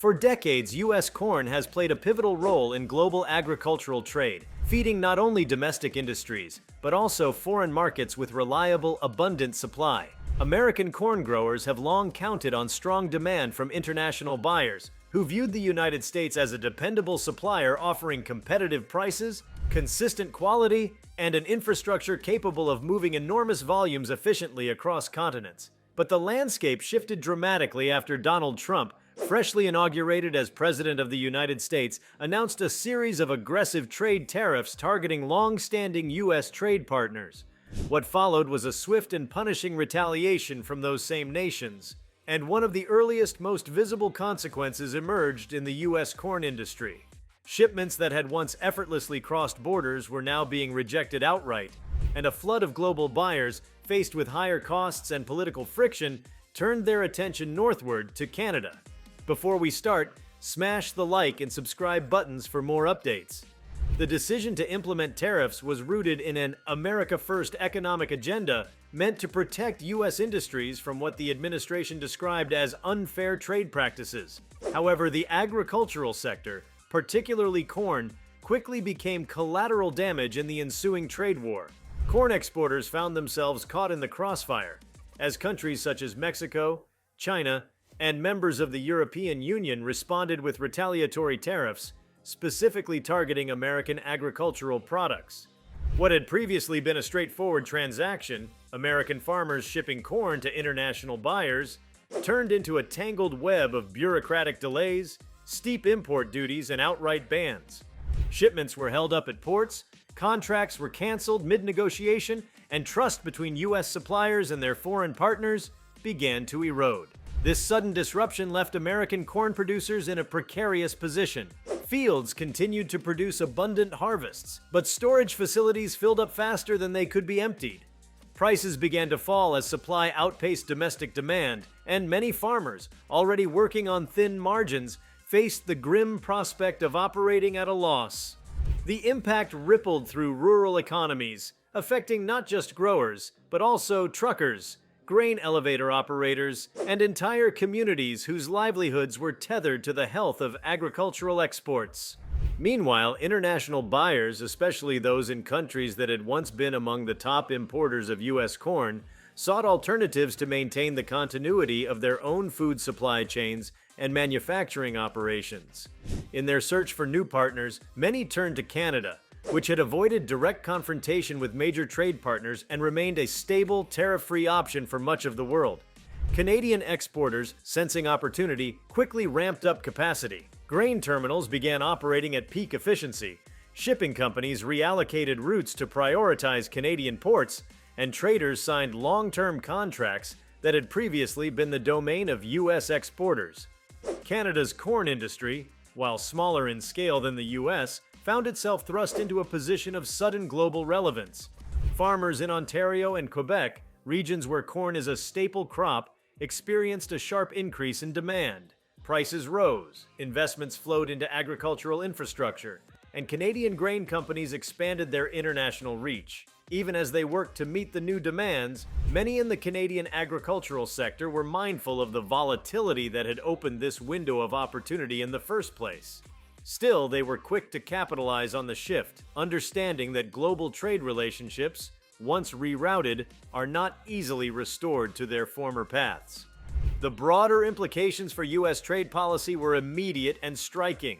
For decades, U.S. corn has played a pivotal role in global agricultural trade, feeding not only domestic industries, but also foreign markets with reliable, abundant supply. American corn growers have long counted on strong demand from international buyers, who viewed the United States as a dependable supplier offering competitive prices, consistent quality, and an infrastructure capable of moving enormous volumes efficiently across continents. But the landscape shifted dramatically after Donald Trump, freshly inaugurated as President of the United States, announced a series of aggressive trade tariffs targeting long-standing U.S. trade partners. What followed was a swift and punishing retaliation from those same nations, and one of the earliest, most visible consequences emerged in the U.S. corn industry. Shipments that had once effortlessly crossed borders were now being rejected outright, and a flood of global buyers, faced with higher costs and political friction, turned their attention northward to Canada. Before we start, smash the like and subscribe buttons for more updates. The decision to implement tariffs was rooted in an America First economic agenda meant to protect U.S. industries from what the administration described as unfair trade practices. However, the agricultural sector, particularly corn, quickly became collateral damage in the ensuing trade war. Corn exporters found themselves caught in the crossfire, as countries such as Mexico, China, and members of the European Union responded with retaliatory tariffs, specifically targeting American agricultural products. What had previously been a straightforward transaction, American farmers shipping corn to international buyers, turned into a tangled web of bureaucratic delays, steep import duties, and outright bans. Shipments were held up at ports, contracts were canceled mid-negotiation, and trust between U.S. suppliers and their foreign partners began to erode. This sudden disruption left American corn producers in a precarious position. Fields continued to produce abundant harvests, but storage facilities filled up faster than they could be emptied. Prices began to fall as supply outpaced domestic demand, and many farmers, already working on thin margins, faced the grim prospect of operating at a loss. The impact rippled through rural economies, affecting not just growers, but also truckers, grain elevator operators, and entire communities whose livelihoods were tethered to the health of agricultural exports. Meanwhile, international buyers, especially those in countries that had once been among the top importers of U.S. corn, sought alternatives to maintain the continuity of their own food supply chains and manufacturing operations. In their search for new partners, many turned to Canada, which had avoided direct confrontation with major trade partners and remained a stable, tariff-free option for much of the world. Canadian exporters, sensing opportunity, quickly ramped up capacity. Grain terminals began operating at peak efficiency, shipping companies reallocated routes to prioritize Canadian ports, and traders signed long-term contracts that had previously been the domain of U.S. exporters. Canada's corn industry, while smaller in scale than the U.S., found itself thrust into a position of sudden global relevance. Farmers in Ontario and Quebec, regions where corn is a staple crop, experienced a sharp increase in demand. Prices rose, investments flowed into agricultural infrastructure, and Canadian grain companies expanded their international reach. Even as they worked to meet the new demands, many in the Canadian agricultural sector were mindful of the volatility that had opened this window of opportunity in the first place. Still, they were quick to capitalize on the shift, understanding that global trade relationships, once rerouted, are not easily restored to their former paths. The broader implications for U.S. trade policy were immediate and striking.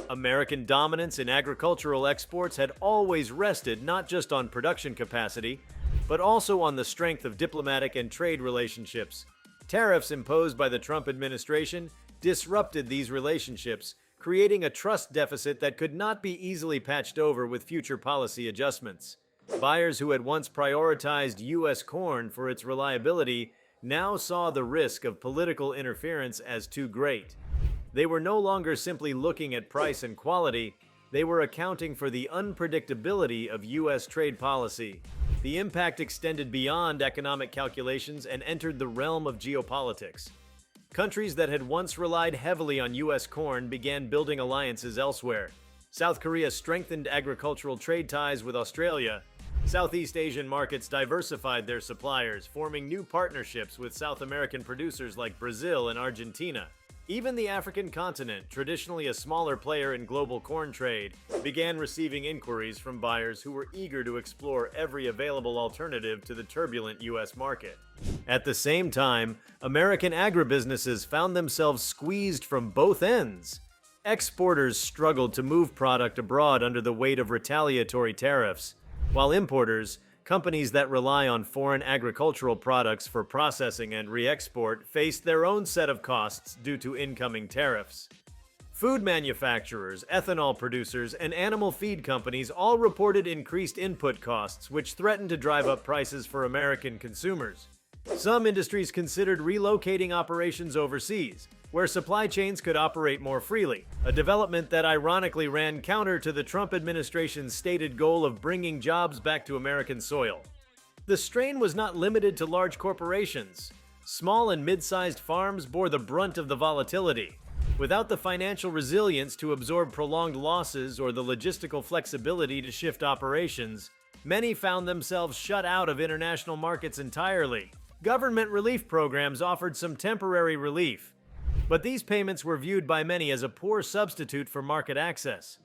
American dominance in agricultural exports had always rested not just on production capacity, but also on the strength of diplomatic and trade relationships. Tariffs imposed by the Trump administration disrupted these relationships, creating a trust deficit that could not be easily patched over with future policy adjustments. Buyers who had once prioritized U.S. corn for its reliability now saw the risk of political interference as too great. They were no longer simply looking at price and quality, they were accounting for the unpredictability of U.S. trade policy. The impact extended beyond economic calculations and entered the realm of geopolitics. Countries that had once relied heavily on U.S. corn began building alliances elsewhere. South Korea strengthened agricultural trade ties with Australia. Southeast Asian markets diversified their suppliers, forming new partnerships with South American producers like Brazil and Argentina. Even the African continent, traditionally a smaller player in global corn trade, began receiving inquiries from buyers who were eager to explore every available alternative to the turbulent U.S. market. At the same time, American agribusinesses found themselves squeezed from both ends. Exporters struggled to move product abroad under the weight of retaliatory tariffs, while importers, companies that rely on foreign agricultural products for processing and re-export, faced their own set of costs due to incoming tariffs. Food manufacturers, ethanol producers, and animal feed companies all reported increased input costs, which threatened to drive up prices for American consumers. Some industries considered relocating operations overseas, where supply chains could operate more freely, a development that ironically ran counter to the Trump administration's stated goal of bringing jobs back to American soil. The strain was not limited to large corporations. Small and mid-sized farms bore the brunt of the volatility. Without the financial resilience to absorb prolonged losses or the logistical flexibility to shift operations, many found themselves shut out of international markets entirely. Government relief programs offered some temporary relief, but these payments were viewed by many as a poor substitute for market access.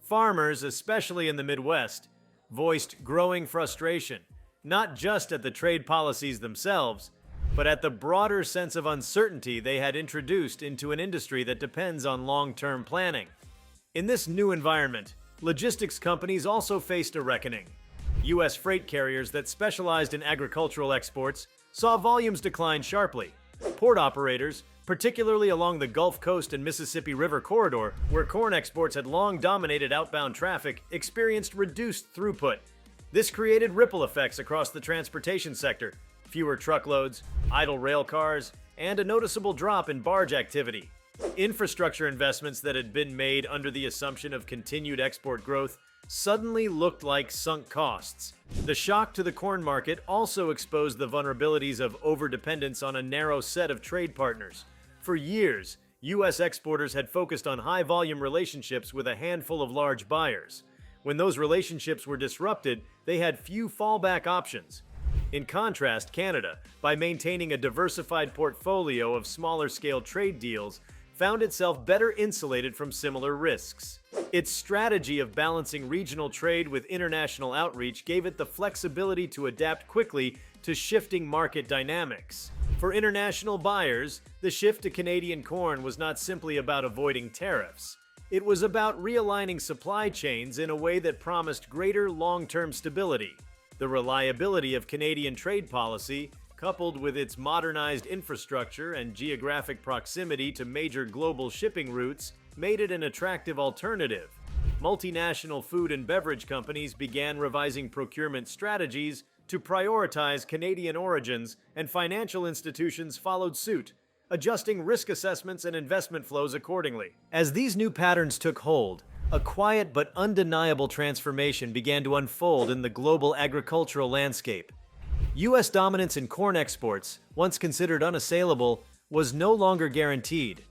Farmers, especially in the Midwest, voiced growing frustration, not just at the trade policies themselves, but at the broader sense of uncertainty they had introduced into an industry that depends on long-term planning. In this new environment, logistics companies also faced a reckoning. U.S. freight carriers that specialized in agricultural exports saw volumes decline sharply. Port operators, particularly along the Gulf Coast and Mississippi River corridor, where corn exports had long dominated outbound traffic, experienced reduced throughput. This created ripple effects across the transportation sector: fewer truckloads, idle rail cars, and a noticeable drop in barge activity. Infrastructure investments that had been made under the assumption of continued export growth suddenly looked like sunk costs. The shock to the corn market also exposed the vulnerabilities of overdependence on a narrow set of trade partners. For years, U.S. exporters had focused on high-volume relationships with a handful of large buyers. When those relationships were disrupted, they had few fallback options. In contrast, Canada, by maintaining a diversified portfolio of smaller-scale trade deals, found itself better insulated from similar risks. Its strategy of balancing regional trade with international outreach gave it the flexibility to adapt quickly to shifting market dynamics. For international buyers, the shift to Canadian corn was not simply about avoiding tariffs. It was about realigning supply chains in a way that promised greater long-term stability. The reliability of Canadian trade policy, coupled with its modernized infrastructure and geographic proximity to major global shipping routes, made it an attractive alternative. Multinational food and beverage companies began revising procurement strategies to prioritize Canadian origins, and financial institutions followed suit, adjusting risk assessments and investment flows accordingly. As these new patterns took hold, a quiet but undeniable transformation began to unfold in the global agricultural landscape. U.S. dominance in corn exports, once considered unassailable, was no longer guaranteed.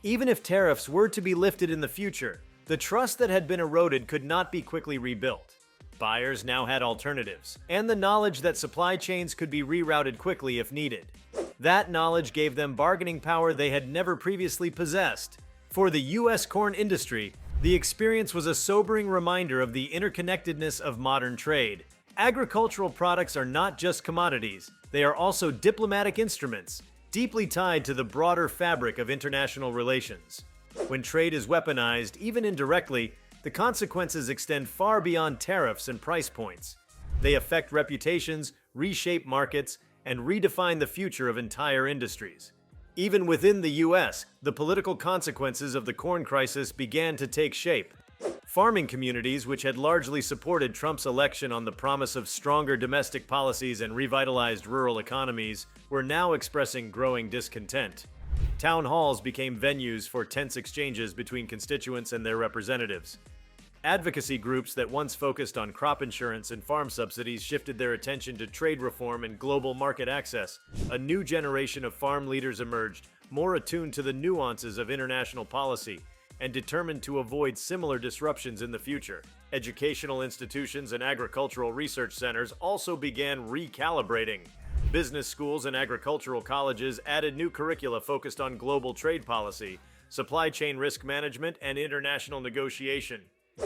Even if tariffs were to be lifted in the future, the trust that had been eroded could not be quickly rebuilt. Buyers now had alternatives, and the knowledge that supply chains could be rerouted quickly if needed. That knowledge gave them bargaining power they had never previously possessed. For the U.S. corn industry, the experience was a sobering reminder of the interconnectedness of modern trade. Agricultural products are not just commodities, they are also diplomatic instruments, deeply tied to the broader fabric of international relations. When trade is weaponized, even indirectly, the consequences extend far beyond tariffs and price points. They affect reputations, reshape markets, and redefine the future of entire industries. Even within the U.S., the political consequences of the corn crisis began to take shape. Farming communities, which had largely supported Trump's election on the promise of stronger domestic policies and revitalized rural economies, were now expressing growing discontent. Town halls became venues for tense exchanges between constituents and their representatives. Advocacy groups that once focused on crop insurance and farm subsidies shifted their attention to trade reform and global market access. A new generation of farm leaders emerged, more attuned to the nuances of international policy and determined to avoid similar disruptions in the future. Educational institutions and agricultural research centers also began recalibrating. Business schools and agricultural colleges added new curricula focused on global trade policy, supply chain risk management, and international negotiation.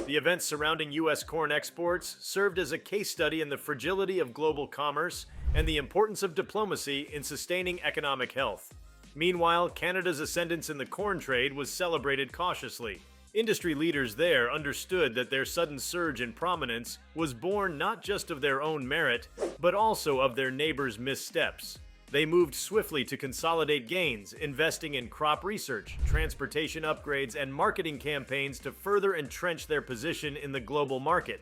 The events surrounding U.S. corn exports served as a case study in the fragility of global commerce and the importance of diplomacy in sustaining economic health. Meanwhile, Canada's ascendance in the corn trade was celebrated cautiously. Industry leaders there understood that their sudden surge in prominence was born not just of their own merit, but also of their neighbors' missteps. They moved swiftly to consolidate gains, investing in crop research, transportation upgrades, and marketing campaigns to further entrench their position in the global market.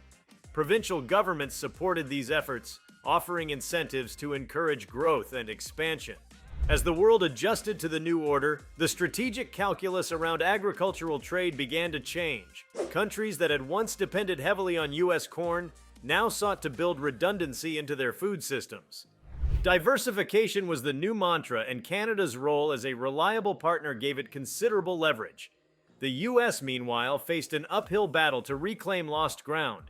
Provincial governments supported these efforts, offering incentives to encourage growth and expansion. As the world adjusted to the new order, the strategic calculus around agricultural trade began to change. Countries that had once depended heavily on U.S. corn now sought to build redundancy into their food systems. Diversification was the new mantra, and Canada's role as a reliable partner gave it considerable leverage. The U.S., meanwhile, faced an uphill battle to reclaim lost ground,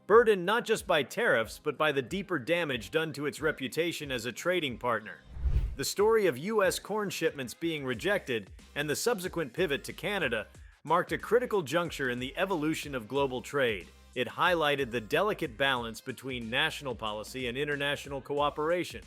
burdened not just by tariffs, but by the deeper damage done to its reputation as a trading partner. The story of U.S. corn shipments being rejected and the subsequent pivot to Canada marked a critical juncture in the evolution of global trade. It highlighted the delicate balance between national policy and international cooperation.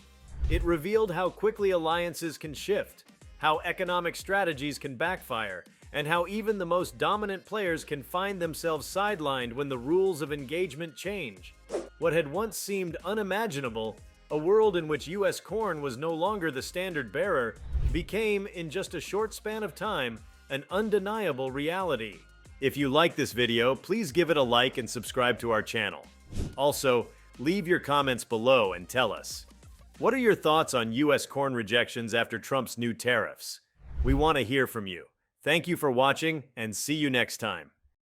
It revealed how quickly alliances can shift, how economic strategies can backfire, and how even the most dominant players can find themselves sidelined when the rules of engagement change. What had once seemed unimaginable, a world in which U.S. corn was no longer the standard bearer, became, in just a short span of time, an undeniable reality. If you like this video, please give it a like and subscribe to our channel. Also, leave your comments below and tell us, what are your thoughts on U.S. corn rejections after Trump's new tariffs? We want to hear from you. Thank you for watching, and see you next time.